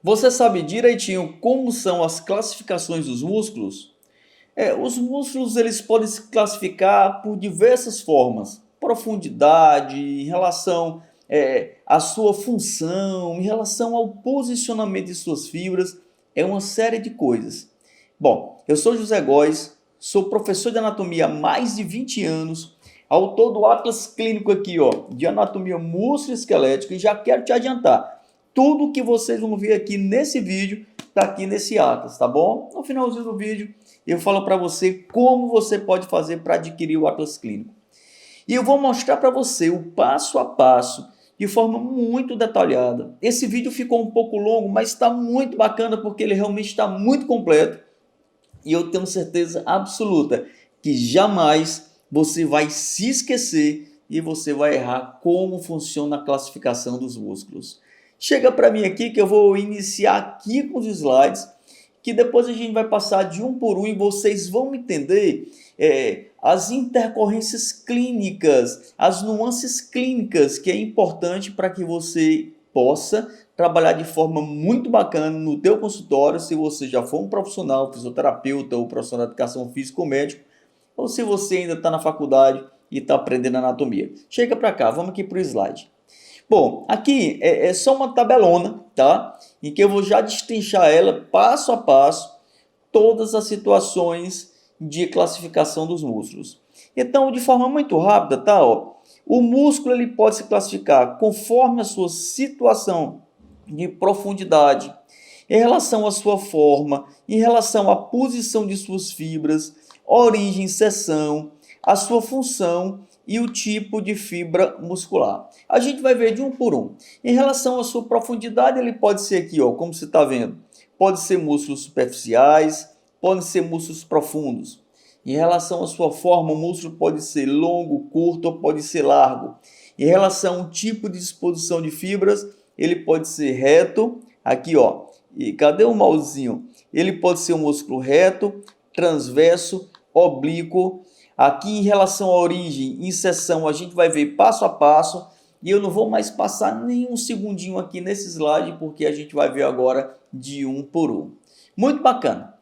Você sabe direitinho como são as classificações dos músculos? Os músculos eles podem se classificar por diversas formas. Profundidade, em relação à sua função, em relação ao posicionamento de suas fibras, é uma série de coisas. Bom, eu sou José Góes, sou professor de anatomia há mais de 20 anos, autor do Atlas Clínico aqui, ó, de anatomia musculoesquelética, e já quero te adiantar, tudo que vocês vão ver aqui nesse vídeo está aqui nesse Atlas, tá bom? No finalzinho do vídeo eu falo para você como você pode fazer para adquirir o Atlas Clínico. E eu vou mostrar para você o passo a passo de forma muito detalhada. Esse vídeo ficou um pouco longo, mas está muito bacana porque ele realmente está muito completo. E eu tenho certeza absoluta que jamais você vai se esquecer e você vai errar como funciona a classificação dos músculos. Chega para mim aqui que eu vou iniciar aqui com os slides, que depois a gente vai passar de um por um e vocês vão entender as intercorrências clínicas, as nuances clínicas, que é importante para que você possa trabalhar de forma muito bacana no teu consultório, se você já for um profissional, fisioterapeuta ou profissional de educação física ou médico, ou se você ainda está na faculdade e está aprendendo anatomia. Chega para cá, vamos aqui para o slide. Bom, aqui é só uma tabelona, tá? Em que eu vou já destrinchar ela passo a passo, todas as situações de classificação dos músculos. Então, de forma muito rápida, tá? Ó, o músculo ele pode se classificar conforme a sua situação de profundidade, em relação à sua forma, em relação à posição de suas fibras, origem, seção, a sua função e o tipo de fibra muscular. A gente vai ver de um por um. Em relação à sua profundidade, ele pode ser aqui, ó, como você está vendo, pode ser músculos superficiais, podem ser músculos profundos. Em relação à sua forma, o músculo pode ser longo, curto ou pode ser largo. Em relação ao tipo de disposição de fibras, ele pode ser reto, aqui ó, e cadê o mousezinho? Ele pode ser um músculo reto, transverso, oblíquo. Aqui em relação à origem, inserção, a gente vai ver passo a passo. E eu não vou mais passar nenhum segundinho aqui nesse slide, porque a gente vai ver agora de um por um. Muito bacana.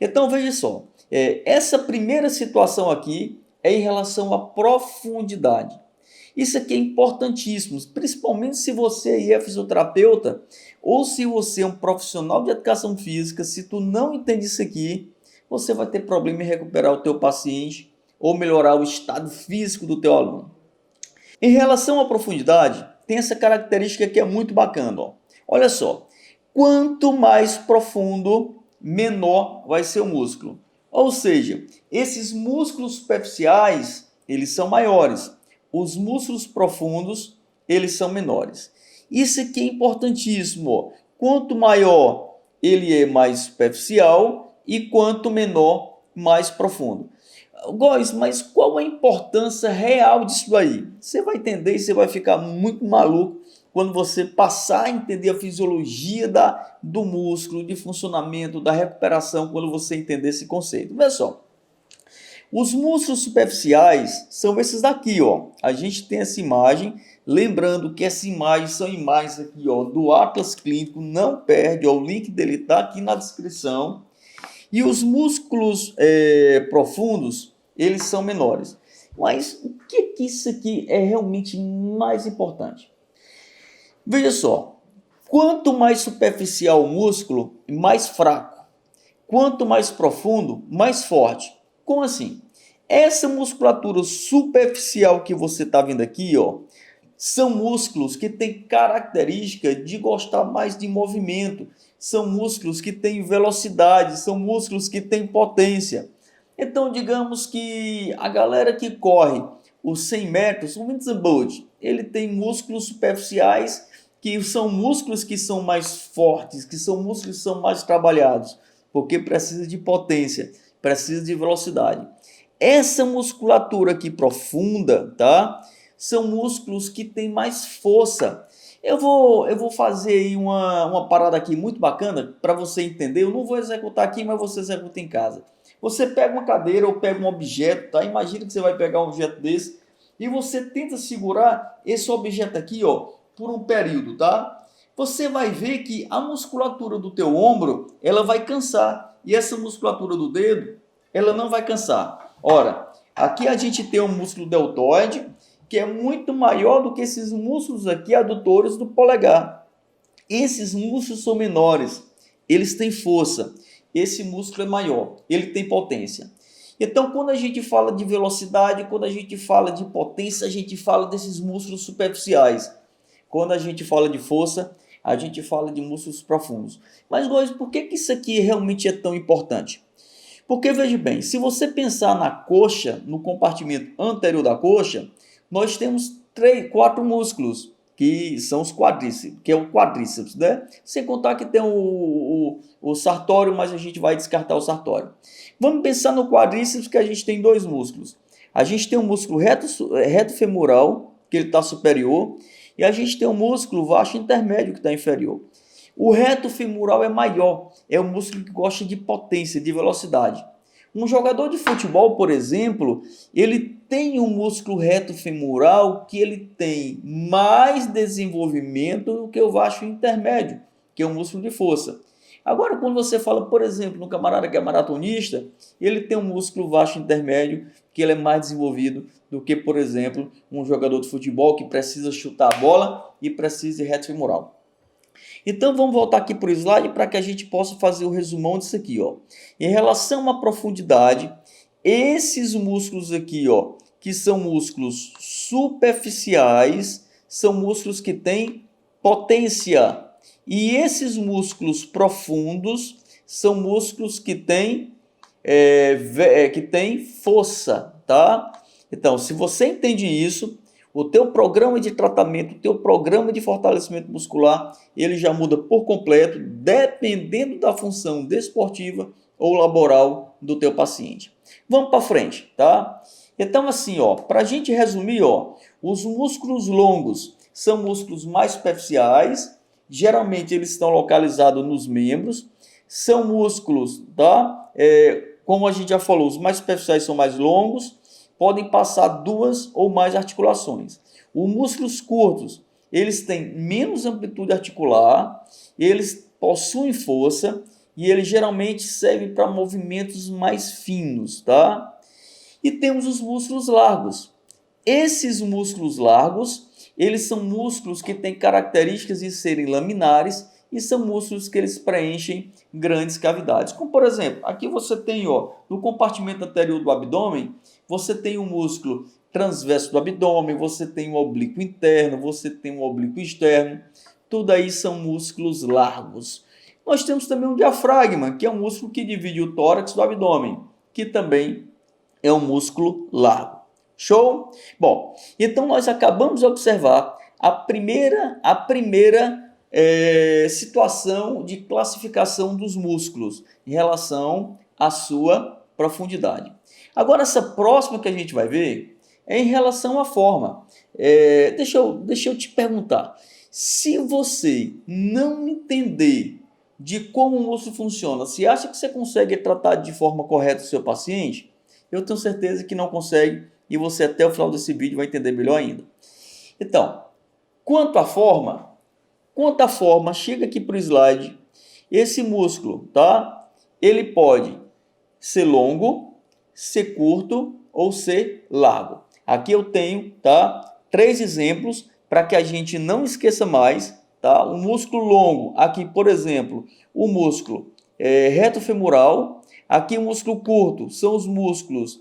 Então veja só, essa primeira situação aqui é em relação à profundidade. Isso aqui é importantíssimo, principalmente se você aí é fisioterapeuta ou se você é um profissional de educação física. Se tu não entende isso aqui, você vai ter problema em recuperar o teu paciente ou melhorar o estado físico do teu aluno. Em relação à profundidade, tem essa característica que é muito bacana. Ó. Olha só, quanto mais profundo, menor vai ser o músculo. Ou seja, esses músculos superficiais, eles são maiores. Os músculos profundos, eles são menores. Isso aqui é importantíssimo. Ó. Quanto maior, ele é mais superficial e quanto menor, mais profundo. Góes, mas qual a importância real disso aí? Você vai entender e você vai ficar muito maluco quando você passar a entender a fisiologia do músculo, de funcionamento, da recuperação, quando você entender esse conceito. Veja só, os músculos superficiais são esses daqui, ó. A gente tem essa imagem, lembrando que essa imagem são imagens aqui, ó, do Atlas Clínico, não perde, ó, o link dele está aqui na descrição. E os músculos profundos, eles são menores. Mas o que isso aqui é realmente mais importante? Veja só, quanto mais superficial o músculo, mais fraco. Quanto mais profundo, mais forte. Como assim? Essa musculatura superficial que você está vendo aqui, ó, são músculos que têm característica de gostar mais de movimento, são músculos que têm velocidade, são músculos que têm potência. Então, digamos que a galera que corre os 100 metros, o Usain Bolt, ele tem músculos superficiais que são músculos que são mais fortes, que são músculos que são mais trabalhados, porque precisa de potência, precisa de velocidade. Essa musculatura aqui profunda, tá? São músculos que têm mais força. Eu vou fazer aí uma parada aqui muito bacana para você entender. Eu não vou executar aqui, mas você executa em casa. Você pega uma cadeira ou pega um objeto, tá? Imagina que você vai pegar um objeto desse e você tenta segurar esse objeto aqui, ó, por um período, tá? você vai ver que a musculatura do teu ombro, ela vai cansar. E essa musculatura do dedo, ela não vai cansar. Ora, aqui a gente tem um músculo deltoide, que é muito maior do que esses músculos aqui adutores do polegar. Esses músculos são menores, eles têm força. Esse músculo é maior, ele tem potência. Então, quando a gente fala de velocidade, quando a gente fala de potência, a gente fala desses músculos superficiais. Quando a gente fala de força, a gente fala de músculos profundos. Mas, Góis, por que isso aqui realmente é tão importante? Porque, veja bem, se você pensar na coxa, no compartimento anterior da coxa, nós temos 4 músculos, que são os quadríceps, que é o quadríceps, né? Sem contar que tem o sartório, mas a gente vai descartar o sartório. Vamos pensar no quadríceps, que a gente tem 2 músculos. A gente tem um músculo reto femoral, que ele está superior, e a gente tem um músculo vasto intermédio, que está inferior. O reto femoral é maior, é um músculo que gosta de potência, de velocidade. Um jogador de futebol, por exemplo, ele tem um músculo reto femoral que ele tem mais desenvolvimento do que o vasto intermédio, que é um músculo de força. Agora, quando você fala, por exemplo, no camarada que é maratonista, ele tem um músculo vasto intermédio que ele é mais desenvolvido do que, por exemplo, um jogador de futebol que precisa chutar a bola e precisa de reto femoral. Então vamos voltar aqui para o slide para que a gente possa fazer o resumão disso aqui, ó. Em relação à profundidade, esses músculos aqui, ó, que são músculos superficiais, são músculos que têm potência. E esses músculos profundos são músculos que têm força, tá? Então, se você entende isso, o teu programa de tratamento, o teu programa de fortalecimento muscular, ele já muda por completo, dependendo da função desportiva ou laboral do teu paciente. Vamos para frente, tá? Então, assim, ó, para a gente resumir, ó, os músculos longos são músculos mais superficiais, geralmente eles estão localizados nos membros, são músculos, tá? Como a gente já falou, os mais superficiais são mais longos, podem passar 2 ou mais articulações. Os músculos curtos, eles têm menos amplitude articular, eles possuem força e eles geralmente servem para movimentos mais finos, tá? E temos os músculos largos. Esses músculos largos, eles são músculos que têm características de serem laminares e são músculos que eles preenchem grandes cavidades. Como, por exemplo, aqui você tem, ó, no compartimento anterior do abdômen, você tem um músculo transverso do abdômen, você tem um oblíquo interno, você tem um oblíquo externo. Tudo aí são músculos largos. Nós temos também um diafragma, que é um músculo que divide o tórax do abdômen, que também é um músculo largo. Show? Bom, então nós acabamos de observar a primeira situação de classificação dos músculos em relação à sua profundidade. Agora, essa próxima que a gente vai ver é em relação à forma. Deixa eu te perguntar. Se você não entender de como o músculo funciona, se acha que você consegue tratar de forma correta o seu paciente, eu tenho certeza que não consegue e você até o final desse vídeo vai entender melhor ainda. Então, quanto à forma, chega aqui para o slide, esse músculo, tá? Ele pode ser longo, ser curto ou ser largo. Aqui eu tenho, tá, 3 exemplos para que a gente não esqueça mais, tá? O músculo longo, aqui, por exemplo, o músculo reto femoral. Aqui o músculo curto são os músculos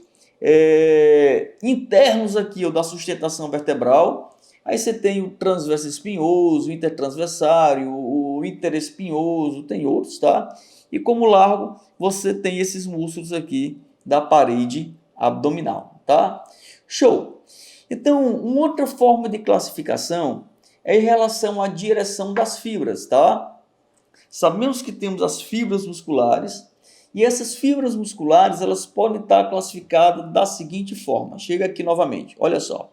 internos aqui, ó, da sustentação vertebral. Aí você tem o transverso espinhoso, o intertransversário, o interespinhoso, tem outros, tá? E como largo, você tem esses músculos aqui da parede abdominal, tá? Show! Então, uma outra forma de classificação é em relação à direção das fibras, tá? Sabemos que temos as fibras musculares e essas fibras musculares, elas podem estar classificadas da seguinte forma. Chega aqui novamente, olha só.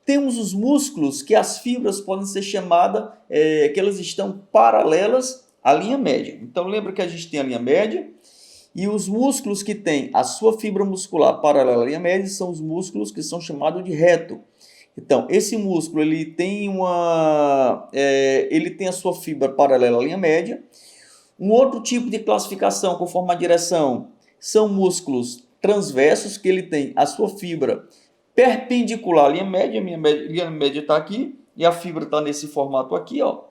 Temos os músculos que as fibras podem ser chamadas, que elas estão paralelas à linha média. Então, lembra que a gente tem a linha média e os músculos que têm a sua fibra muscular paralela à linha média são os músculos que são chamados de reto. Então, esse músculo ele tem ele tem a sua fibra paralela à linha média. Um outro tipo de classificação conforme a direção são músculos transversos, que ele tem a sua fibra perpendicular à linha média. A linha média está aqui e a fibra está nesse formato aqui, ó.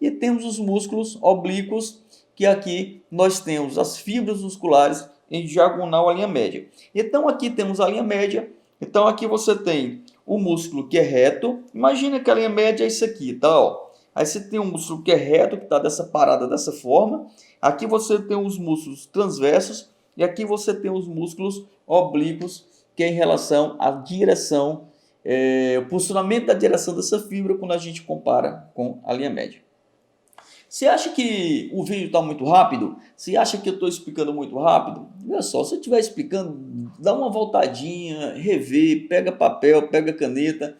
E temos os músculos oblíquos, que aqui nós temos as fibras musculares em diagonal à linha média. Então aqui temos a linha média. Então aqui você tem o músculo que é reto. Imagina que a linha média é isso aqui, tá? Ó. Aí você tem um músculo que é reto, que está dessa parada dessa forma. Aqui você tem os músculos transversos e aqui você tem os músculos oblíquos, que é em relação à direção, o posicionamento da direção dessa fibra quando a gente compara com a linha média. Você acha que o vídeo está muito rápido? Você acha que eu estou explicando muito rápido? Olha só, se eu estiver explicando, dá uma voltadinha, rever, pega papel, pega caneta.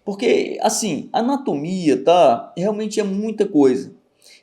Porque, assim, anatomia, tá? Realmente é muita coisa.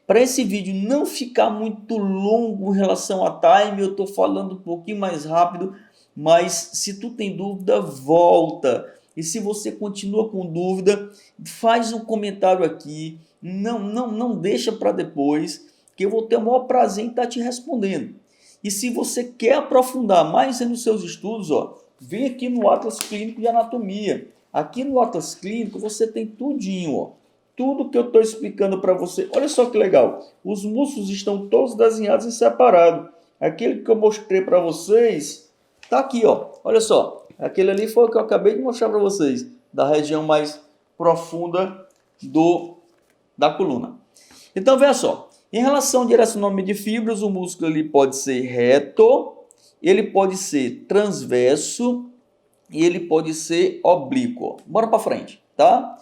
Para esse vídeo não ficar muito longo em relação a time, eu estou falando um pouquinho mais rápido, mas se tu tem dúvida, volta. E se você continua com dúvida, faz um comentário aqui. Não deixa para depois, que eu vou ter o maior prazer em estar te respondendo. E se você quer aprofundar mais nos seus estudos, ó, vem aqui no Atlas Clínico de Anatomia. Aqui no Atlas Clínico você tem tudinho, ó. Tudo que eu estou explicando para você. Olha só que legal. Os músculos estão todos desenhados em separado. Aquele que eu mostrei para vocês está aqui, ó. Olha só. Aquele ali foi o que eu acabei de mostrar para vocês. Da região mais profunda da coluna. Então, veja só. Em relação ao direcionamento de fibras, o músculo ele pode ser reto, ele pode ser transverso e ele pode ser oblíquo. Bora para frente, tá?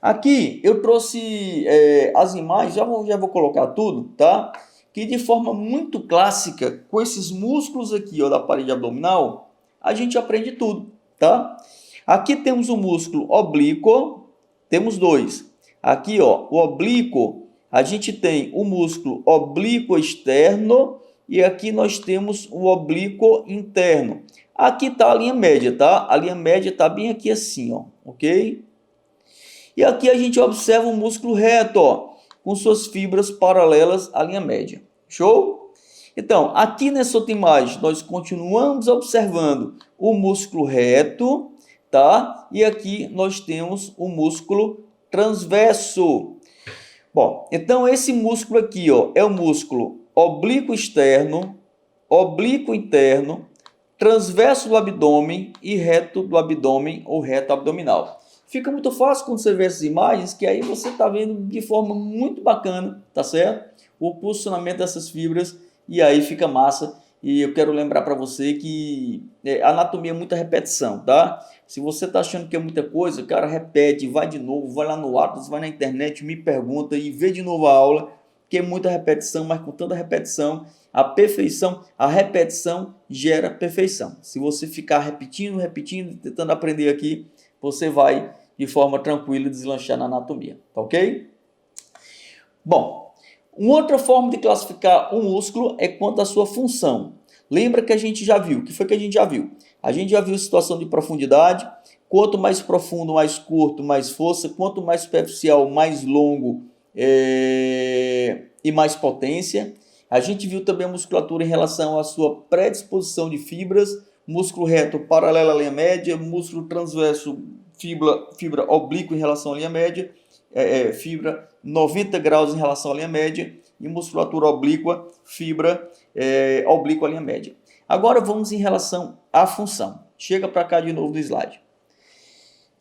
Aqui eu trouxe as imagens, já vou colocar tudo, tá? Que de forma muito clássica, com esses músculos aqui, ó, da parede abdominal, a gente aprende tudo, tá? Aqui temos o músculo oblíquo, temos dois. Aqui, ó, o oblíquo, a gente tem o músculo oblíquo externo e aqui nós temos o oblíquo interno. Aqui está a linha média, tá? A linha média está bem aqui assim, ó, ok? E aqui a gente observa o músculo reto, ó, com suas fibras paralelas à linha média. Show? Então, aqui nessa outra imagem, nós continuamos observando o músculo reto, tá? E aqui nós temos o músculo transverso. Bom, então esse músculo aqui, ó, é o músculo oblíquo externo, oblíquo interno, transverso do abdômen e reto do abdômen ou reto abdominal. Fica muito fácil quando você vê essas imagens, que aí você está vendo de forma muito bacana, tá certo? O posicionamento dessas fibras e aí fica massa. E eu quero lembrar para você que anatomia é muita repetição, tá? Se você está achando que é muita coisa, cara, repete, vai de novo, vai lá no Atlas, vai na internet, me pergunta e vê de novo a aula, que é muita repetição, mas com tanta repetição, a perfeição, a repetição gera perfeição. Se você ficar repetindo, tentando aprender aqui, você vai de forma tranquila deslanchar na anatomia, tá ok? Bom, uma outra forma de classificar um músculo é quanto à sua função. Lembra que a gente já viu, o que foi que a gente já viu? A gente já viu situação de profundidade, quanto mais profundo, mais curto, mais força, quanto mais superficial, mais longo e mais potência. A gente viu também a musculatura em relação à sua predisposição de fibras, músculo reto paralelo à linha média, músculo transverso fibra oblíqua em relação à linha média, fibra 90 graus em relação à linha média e musculatura oblíqua, fibra oblíqua à linha média. Agora vamos em relação à função. Chega para cá de novo no slide.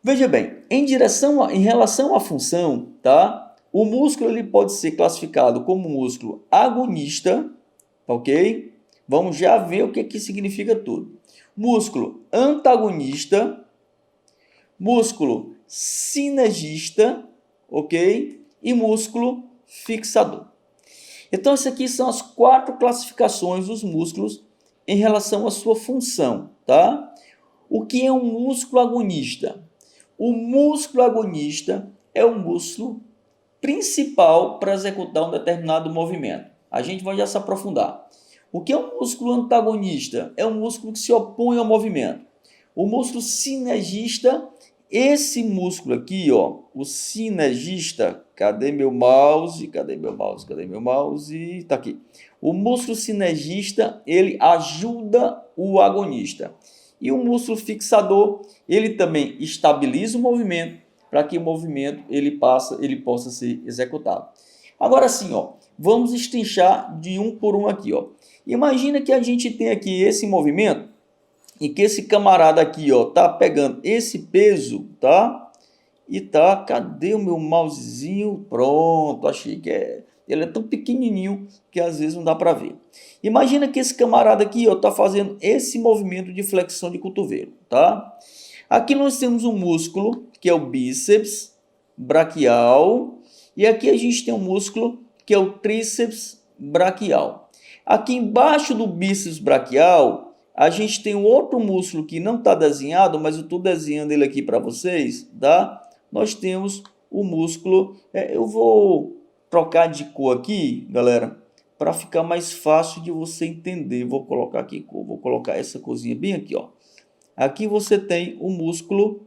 Veja bem, em relação à função, tá? O músculo ele pode ser classificado como músculo agonista, ok? Vamos já ver o que significa tudo. Músculo antagonista, músculo sinergista, ok? E músculo fixador. Então, essas aqui são as 4 classificações dos músculos em relação à sua função, tá? O que é um músculo agonista? O músculo agonista é o músculo principal para executar um determinado movimento. A gente vai já se aprofundar. O que é um músculo antagonista? É um músculo que se opõe ao movimento. O músculo sinergista, esse músculo aqui, ó, o sinergista, cadê meu mouse? Cadê meu mouse? Cadê meu mouse? Tá aqui. O músculo sinergista, ele ajuda o agonista. E o músculo fixador, ele também estabiliza o movimento para que o movimento ele possa ser executado. Agora sim, ó, vamos destrinchar de um por um aqui, ó. Imagina que a gente tem aqui esse movimento e que esse camarada aqui, ó, tá pegando esse peso, tá? E tá, cadê o meu mousezinho? Pronto, achei que ele é tão pequenininho que às vezes não dá para ver. Imagina que esse camarada aqui, ó, tá fazendo esse movimento de flexão de cotovelo, tá? Aqui nós temos um músculo que é o bíceps braquial e aqui a gente tem um músculo que é o tríceps braquial. Aqui embaixo do bíceps braquial, a gente tem um outro músculo que não está desenhado, mas eu estou desenhando ele aqui para vocês, tá? Nós temos o músculo, eu vou trocar de cor aqui, galera, para ficar mais fácil de você entender. Vou colocar aqui cor, vou colocar essa corzinha bem aqui, ó. Aqui você tem o músculo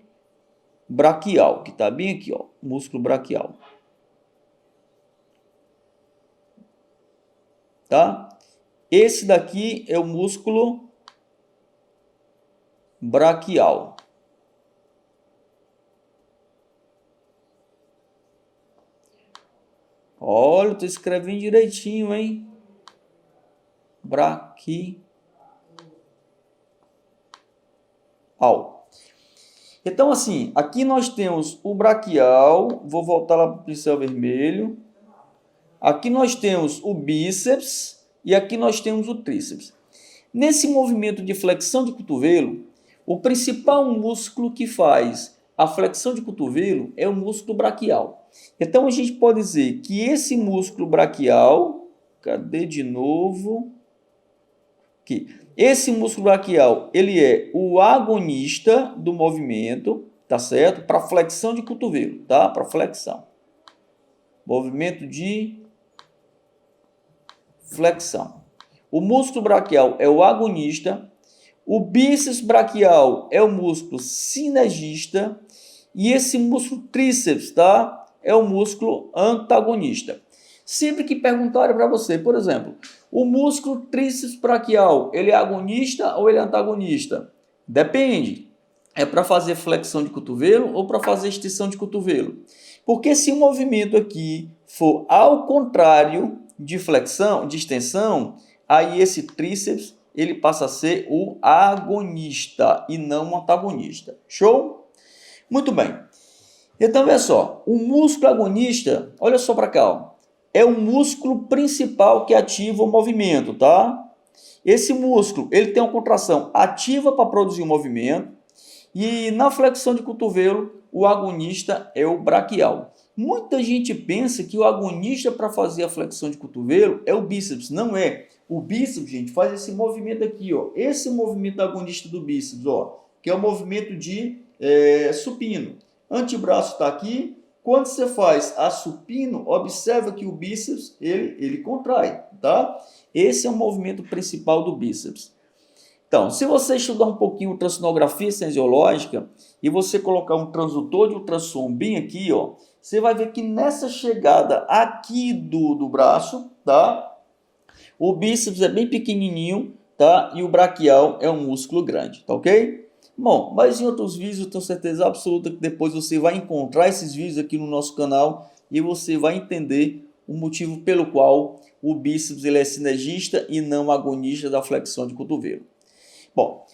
braquial, que está bem aqui, ó, músculo braquial. Tá? Esse daqui é o músculo braquial. Olha, estou escrevendo direitinho, hein? Braquial. Então, assim, aqui nós temos o braquial. Vou voltar lá para o pincel vermelho. Aqui nós temos o bíceps e aqui nós temos o tríceps. Nesse movimento de flexão de cotovelo, o principal músculo que faz a flexão de cotovelo é o músculo braquial. Então a gente pode dizer que esse músculo braquial, cadê de novo? Aqui. Esse músculo braquial, ele é o agonista do movimento, tá certo? Para flexão de cotovelo, tá? Para flexão. Movimento de flexão. O músculo braquial é o agonista, o bíceps braquial é o músculo sinergista e esse músculo tríceps, tá? É o músculo antagonista. Sempre que perguntarem para você, por exemplo, o músculo tríceps braquial, ele é agonista ou ele é antagonista? Depende. É para fazer flexão de cotovelo ou para fazer extensão de cotovelo? Porque se o movimento aqui for ao contrário de flexão, de extensão, aí esse tríceps ele passa a ser o agonista e não o antagonista. Show? Muito bem. Então, olha só, o músculo agonista, olha só para cá, ó, é o músculo principal que ativa o movimento, tá? Esse músculo, ele tem uma contração ativa para produzir o movimento e na flexão de cotovelo, o agonista é o braquial. Muita gente pensa que o agonista para fazer a flexão de cotovelo é o bíceps. Não é. O bíceps, gente, faz esse movimento aqui, ó. Esse movimento agonista do bíceps, ó, que é o movimento de supino. Antebraço está aqui. Quando você faz a supino, observa que o bíceps ele contrai, tá? Esse é o movimento principal do bíceps. Então, se você estudar um pouquinho ultrassonografia cinesiológica e você colocar um transdutor de ultrassom bem aqui, ó, você vai ver que nessa chegada aqui do braço, tá? O bíceps é bem pequenininho, tá? E o braquial é um músculo grande, tá ok? Bom, mas em outros vídeos eu tenho certeza absoluta que depois você vai encontrar esses vídeos aqui no nosso canal e você vai entender o motivo pelo qual o bíceps ele é sinergista e não agonista da flexão de cotovelo. Bom,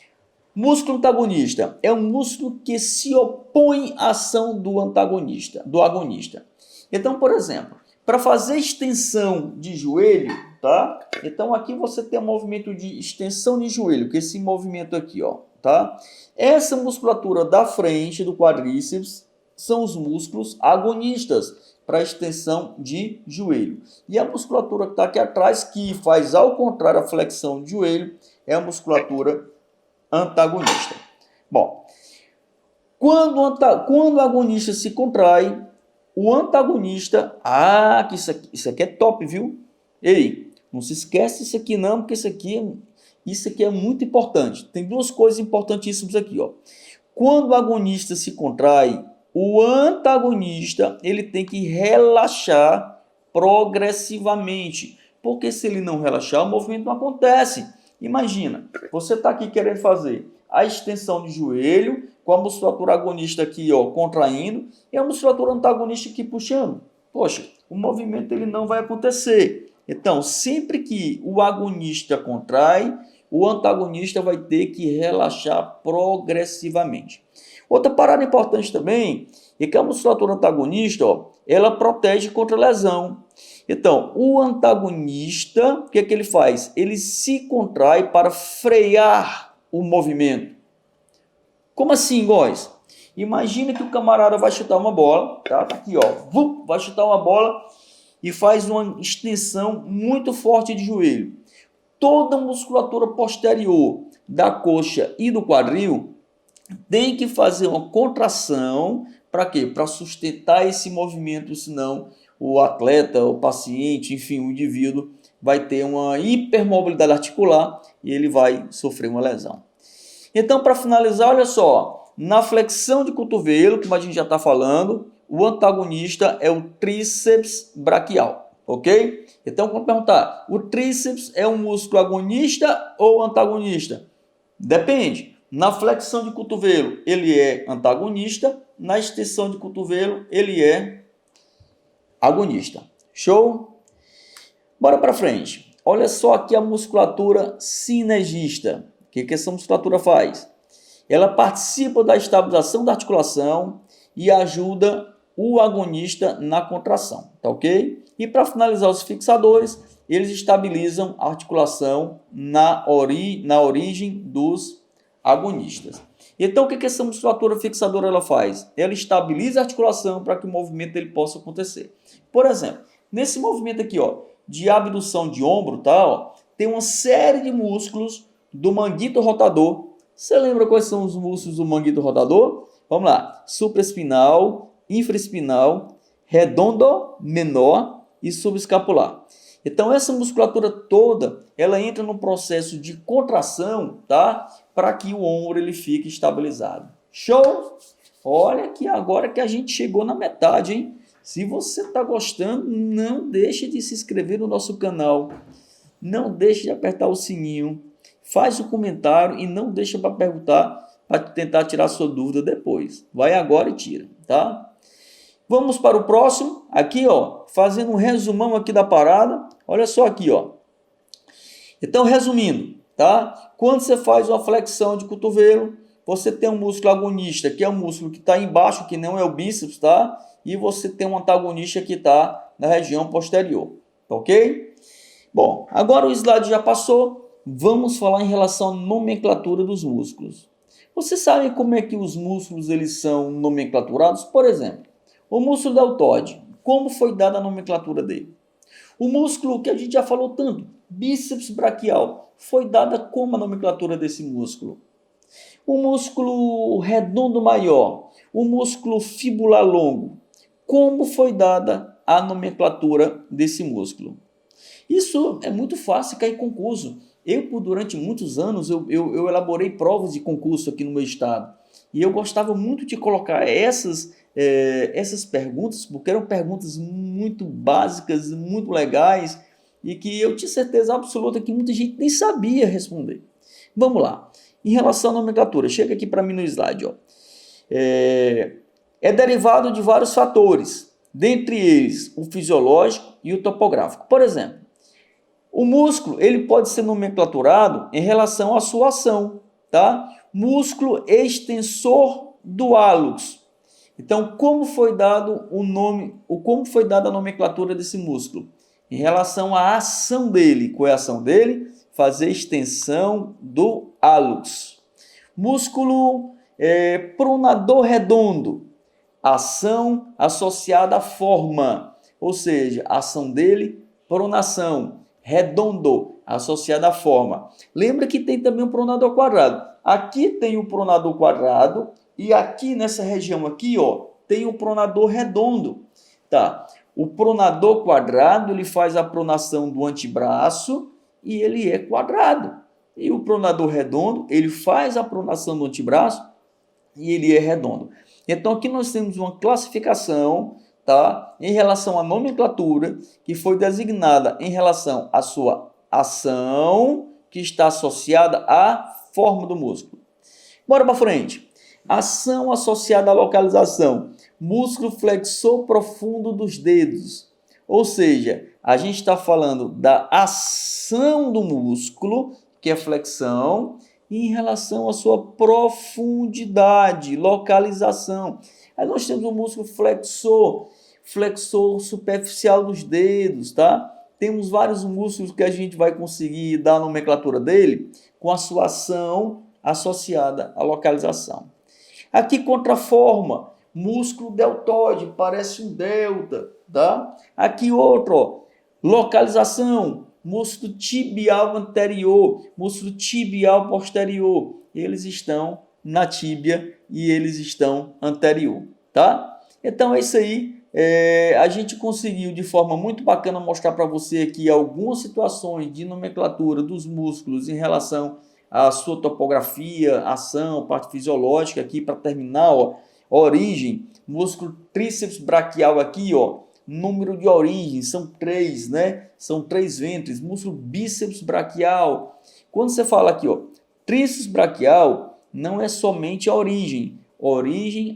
músculo antagonista é um músculo que se opõe à ação do antagonista, do agonista. Então, por exemplo, para fazer extensão de joelho, tá? Então aqui você tem um movimento de extensão de joelho, que é esse movimento aqui, ó, tá? Essa musculatura da frente do quadríceps são os músculos agonistas para extensão de joelho. E a musculatura que está aqui atrás, que faz ao contrário a flexão de joelho, é a musculatura antagonista. Bom, quando o agonista se contrai, o antagonista... Ah, que isso aqui é top, viu? Ei, não se esquece isso aqui não, porque isso aqui é muito importante. Tem duas coisas importantíssimas aqui, ó. Quando o agonista se contrai, o antagonista ele tem que relaxar progressivamente, porque se ele não relaxar, o movimento não acontece. Imagina, você está aqui querendo fazer a extensão de joelho, com a musculatura agonista aqui ó, contraindo, e a musculatura antagonista aqui puxando. Poxa, o movimento ele não vai acontecer. Então, sempre que o agonista contrai, o antagonista vai ter que relaxar progressivamente. Outra parada importante também é que a musculatura antagonista, ó, ela protege contra lesão. Então, o antagonista, o que é que ele faz? Ele se contrai para frear o movimento. Como assim, guys? Imagina que o camarada vai chutar uma bola, tá aqui, ó, vai chutar uma bola e faz uma extensão muito forte de joelho. Toda a musculatura posterior da coxa e do quadril tem que fazer uma contração para quê? Para sustentar esse movimento, senão o atleta, o paciente, enfim, o indivíduo vai ter uma hipermobilidade articular e ele vai sofrer uma lesão. Então, para finalizar, olha só, na flexão de cotovelo, como a gente já está falando, o antagonista é o tríceps braquial, ok? Então, vamos perguntar, o tríceps é um músculo agonista ou antagonista? Depende. Na flexão de cotovelo, ele é antagonista, na extensão de cotovelo, ele é agonista. Show? Bora para frente. Olha só aqui a musculatura sinergista. O que essa musculatura faz? Ela participa da estabilização da articulação e ajuda o agonista na contração, tá ok? E para finalizar os fixadores, eles estabilizam a articulação na origem dos agonistas. Então, o que essa musculatura fixadora ela faz? Ela estabiliza a articulação para que o movimento ele possa acontecer. Por exemplo, nesse movimento aqui, ó, de abdução de ombro, tá, ó, tem uma série de músculos do manguito rotador. Você lembra quais são os músculos do manguito rotador? Vamos lá. Supraespinal, infraespinal, redondo menor e subescapular. Então, essa musculatura toda, ela entra no processo de contração, tá? Para que o ombro ele fique estabilizado. Show? Olha que agora que a gente chegou na metade, hein? Se você está gostando, não deixe de se inscrever no nosso canal. Não deixe de apertar o sininho. Faz o comentário e não deixa para perguntar, para tentar tirar sua dúvida depois. Vai agora e tira, tá? Vamos para o próximo. Aqui, ó, fazendo um resumão aqui da parada. Olha só aqui, ó. Então, resumindo, tá? Quando você faz uma flexão de cotovelo, você tem um músculo agonista, que é o músculo que está embaixo, que não é o bíceps, tá? E você tem um antagonista que está na região posterior, tá ok? Bom, agora o slide já passou. Vamos falar em relação à nomenclatura dos músculos. Você sabe como é que os músculos eles são nomenclaturados? Por exemplo, o músculo deltoide, como foi dada a nomenclatura dele? O músculo que a gente já falou tanto, bíceps braquial, foi dada como a nomenclatura desse músculo? O músculo redondo maior, o músculo fibular longo, como foi dada a nomenclatura desse músculo? Isso é muito fácil cair em concurso. Durante muitos anos, eu elaborei provas de concurso aqui no meu estado. E eu gostava muito de colocar essas perguntas, porque eram perguntas muito básicas, muito legais, e que eu tinha certeza absoluta que muita gente nem sabia responder. Vamos lá. Em relação à nomenclatura, chega aqui para mim no slide. Ó. É derivado de vários fatores, dentre eles o fisiológico e o topográfico. Por exemplo, o músculo ele pode ser nomenclaturado em relação à sua ação, tá? Músculo extensor do hálux. Então, como foi dado o nome, como foi dada a nomenclatura desse músculo? Em relação à ação dele. Qual é a ação dele? Fazer extensão do hálux. Músculo pronador redondo. Ação associada à forma, ou seja, a ação dele, pronação. Redondo, associado à forma. Lembra que tem também o pronador quadrado. Aqui tem o pronador quadrado e aqui nessa região aqui, ó, tem o pronador redondo. Tá? O pronador quadrado, ele faz a pronação do antebraço e ele é quadrado. E o pronador redondo, ele faz a pronação do antebraço e ele é redondo. Então aqui nós temos uma classificação, tá, em relação à nomenclatura, que foi designada em relação à sua ação, que está associada à forma do músculo. Bora para frente. Ação associada à localização. Músculo flexor profundo dos dedos. Ou seja, a gente está falando da ação do músculo, que é flexão, em relação à sua profundidade, localização. Aí nós temos o músculo flexor, flexor superficial dos dedos, tá? Temos vários músculos que a gente vai conseguir dar a nomenclatura dele com a sua ação associada à localização. Aqui contraforma, músculo deltoide, parece um delta, tá? Aqui outro, ó, localização, músculo tibial anterior, músculo tibial posterior. Eles estão na tíbia e eles estão anterior, tá? Então é isso aí. A gente conseguiu de forma muito bacana mostrar para você aqui algumas situações de nomenclatura dos músculos em relação à sua topografia, ação, parte fisiológica aqui para terminar, ó, origem, músculo tríceps braquial aqui, ó, número de origem, são 3, né? São 3 ventres, músculo bíceps braquial. Quando você fala aqui, ó, tríceps braquial, não é somente a origem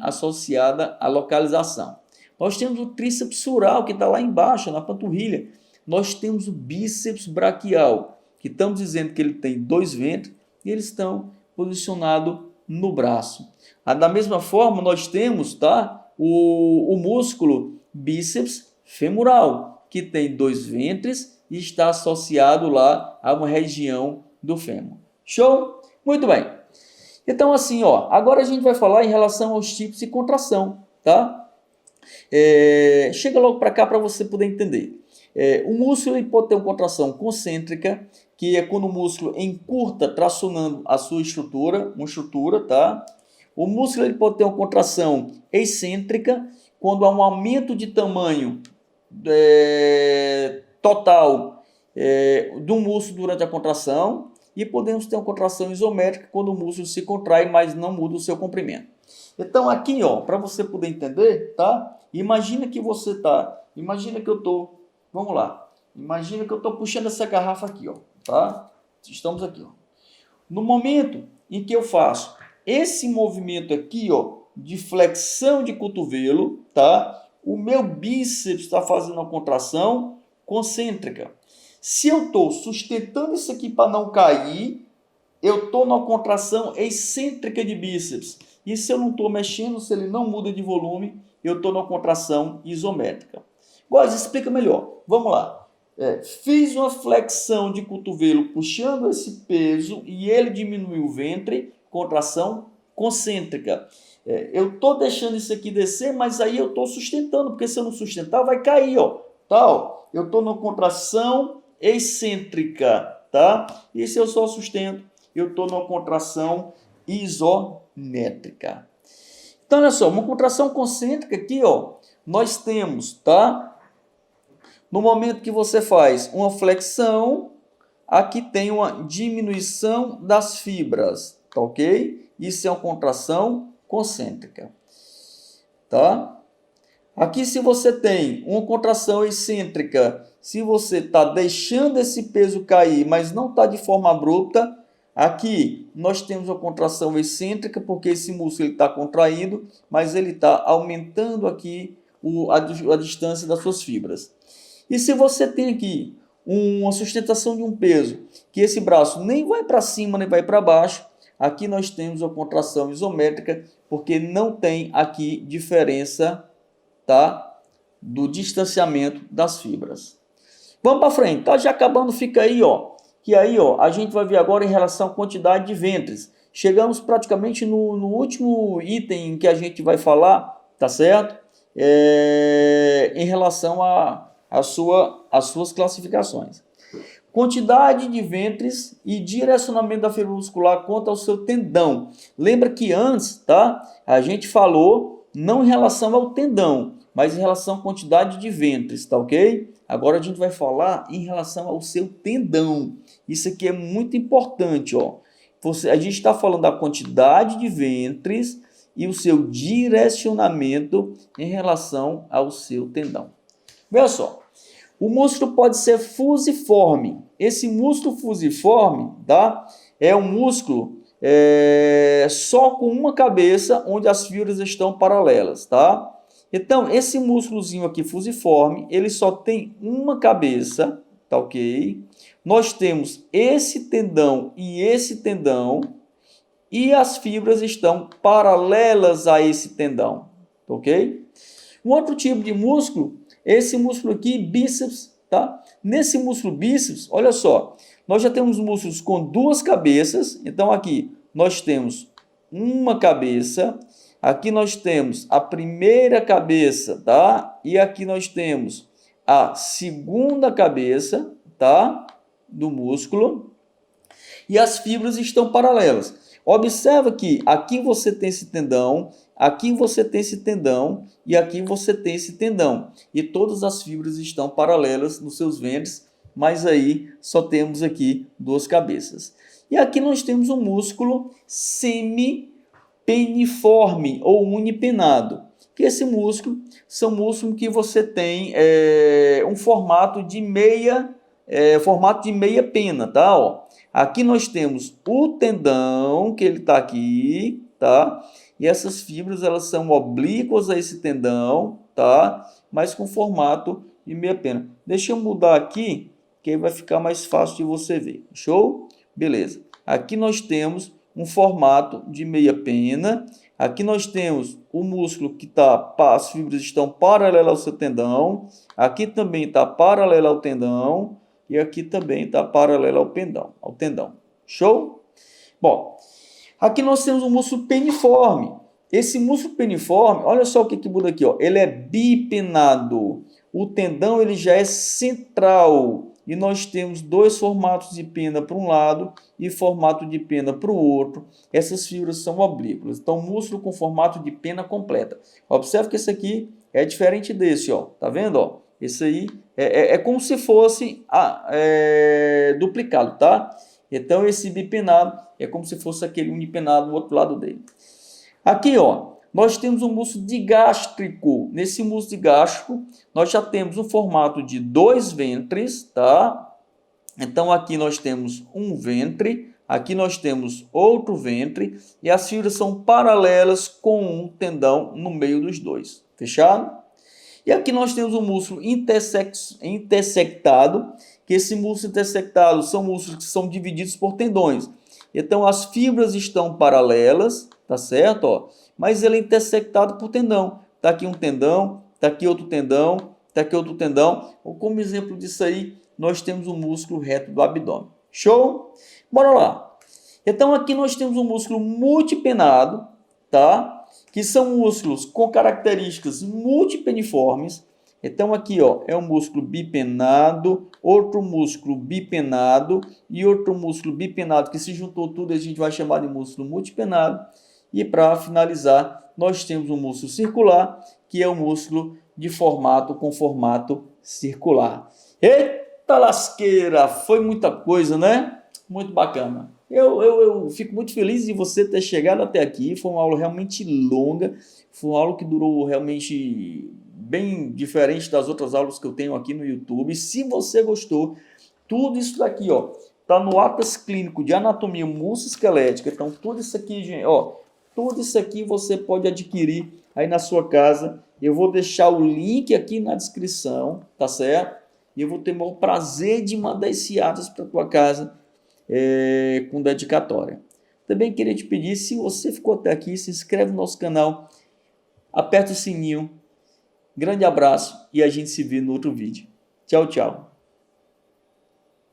associada à localização. Nós temos o tríceps sural, que está lá embaixo, na panturrilha. Nós temos o bíceps braquial, que estamos dizendo que ele tem 2 ventres e eles estão posicionados no braço. Da mesma forma, nós temos, tá, o músculo bíceps femoral, que tem 2 ventres e está associado lá a uma região do fêmur. Show? Muito bem. Então, assim, ó, agora a gente vai falar em relação aos tipos de contração, tá? Chega logo para cá para você poder entender. O músculo ele pode ter uma contração concêntrica, que é quando o músculo encurta, tracionando a sua estrutura, uma estrutura, tá? O músculo ele pode ter uma contração excêntrica, quando há um aumento de tamanho total do músculo durante a contração, e podemos ter uma contração isométrica, quando o músculo se contrai, mas não muda o seu comprimento. Então aqui, ó, para você poder entender, tá? Imagina que você tá, imagina que eu tô, vamos lá. Imagina que eu tô puxando essa garrafa aqui, ó, tá? Estamos aqui, ó. No momento em que eu faço esse movimento aqui, ó, de flexão de cotovelo, tá? O meu bíceps está fazendo uma contração concêntrica. Se eu estou sustentando isso aqui para não cair, eu estou numa contração excêntrica de bíceps. E se eu não estou mexendo, se ele não muda de volume, eu estou numa contração isométrica. Góis, explica melhor. Vamos lá. Fiz uma flexão de cotovelo puxando esse peso e ele diminuiu o ventre, contração concêntrica. Eu estou deixando isso aqui descer, mas aí eu estou sustentando, porque se eu não sustentar, vai cair, ó. Tá, ó. Eu estou numa contração excêntrica, tá? E se eu só sustento, eu estou numa contração isométrica. Então, olha só, uma contração concêntrica aqui, ó, nós temos, tá? No momento que você faz uma flexão, aqui tem uma diminuição das fibras, tá ok? Isso é uma contração concêntrica, tá? Aqui, se você tem uma contração excêntrica, se você está deixando esse peso cair, mas não está de forma abrupta, aqui nós temos uma contração excêntrica, porque esse músculo está contraído, mas ele está aumentando aqui a distância das suas fibras. E se você tem aqui uma sustentação de um peso, que esse braço nem vai para cima, nem vai para baixo, aqui nós temos a contração isométrica, porque não tem aqui diferença, tá, do distanciamento das fibras. Vamos para frente, tá já acabando, fica aí, ó, que aí, ó, a gente vai ver agora em relação à quantidade de ventres. Chegamos praticamente no último item que a gente vai falar, tá certo? Em relação às suas classificações. Quantidade de ventres e direcionamento da fibra muscular quanto ao seu tendão. Lembra que antes, tá, a gente falou não em relação ao tendão, mas em relação à quantidade de ventres, tá ok? Agora a gente vai falar em relação ao seu tendão. Isso aqui é muito importante, ó. A gente está falando da quantidade de ventres e o seu direcionamento em relação ao seu tendão. Veja só, o músculo pode ser fusiforme. Esse músculo fusiforme, tá? É um músculo só com uma cabeça, onde as fibras estão paralelas, tá? Então, esse músculozinho aqui fusiforme, ele só tem uma cabeça, tá ok? Nós temos esse tendão, e as fibras estão paralelas a esse tendão, ok? Um outro tipo de músculo, esse músculo aqui, bíceps, tá? Nesse músculo bíceps, olha só, nós já temos músculos com duas cabeças, então aqui nós temos uma cabeça, aqui nós temos a primeira cabeça, tá? E aqui nós temos a segunda cabeça, tá? Do músculo, e as fibras estão paralelas. Observa que aqui você tem esse tendão, aqui você tem esse tendão e aqui você tem esse tendão. E todas as fibras estão paralelas nos seus ventres, mas aí só temos aqui duas cabeças. E aqui nós temos um músculo semipeniforme ou unipenado. Que esse músculo são músculos que você tem um formato de meia pena, tá? Ó. Aqui nós temos o tendão, que ele está aqui, tá? E essas fibras, elas são oblíquas a esse tendão, tá? Mas com formato de meia pena. Deixa eu mudar aqui, que aí vai ficar mais fácil de você ver. Show? Beleza. Aqui nós temos um formato de meia pena. Aqui nós temos o músculo que as fibras estão paralelas ao seu tendão. Aqui também está paralelo ao tendão. E aqui também está paralelo ao tendão. Show? Bom, aqui nós temos um músculo peniforme. Esse músculo peniforme, olha só o que muda aqui, ó. Ele é bipenado. O tendão ele já é central. E nós temos dois formatos de pena para um lado e formato de pena para o outro. Essas fibras são oblíquas. Então, músculo com formato de pena completa. Observe que esse aqui é diferente desse, ó. Tá vendo, ó? Esse aí é como se fosse duplicado, tá? Então, esse bipenado é como se fosse aquele unipenado do outro lado dele. Aqui, ó, nós temos um músculo digástrico. Nesse músculo digástrico, nós já temos um formato de dois ventres, tá? Então, aqui nós temos um ventre, aqui nós temos outro ventre, e as fibras são paralelas com um tendão no meio dos dois. Fechado? E aqui nós temos um músculo intersectado, que esse músculo intersectado são músculos que são divididos por tendões. Então, as fibras estão paralelas, tá certo? Ó, mas ele é intersectado por tendão. Está aqui um tendão, está aqui outro tendão, está aqui outro tendão. Como exemplo disso aí, nós temos o músculo reto do abdômen. Show? Bora lá. Então, aqui nós temos um músculo multipenado, tá? Que são músculos com características multipeniformes. Então, aqui ó, é um músculo bipenado, outro músculo bipenado e outro músculo bipenado, que se juntou tudo a gente vai chamar de músculo multipenado. E para finalizar, nós temos um músculo circular, que é um músculo com formato circular. Eita lasqueira! Foi muita coisa, né? Muito bacana. Eu fico muito feliz de você ter chegado até aqui. Foi uma aula realmente longa. Foi uma aula que durou realmente bem diferente das outras aulas que eu tenho aqui no YouTube. Se você gostou, tudo isso daqui, ó, tá no Atlas Clínico de Anatomia Musculoesquelética. Então, tudo isso aqui, gente, ó, tudo isso aqui você pode adquirir aí na sua casa. Eu vou deixar o link aqui na descrição, tá certo? E eu vou ter o maior prazer de mandar esse Atlas para tua casa. Com dedicatória. Também queria te pedir, se você ficou até aqui, se inscreve no nosso canal, aperta o sininho. Grande abraço e a gente se vê no outro vídeo. Tchau, tchau.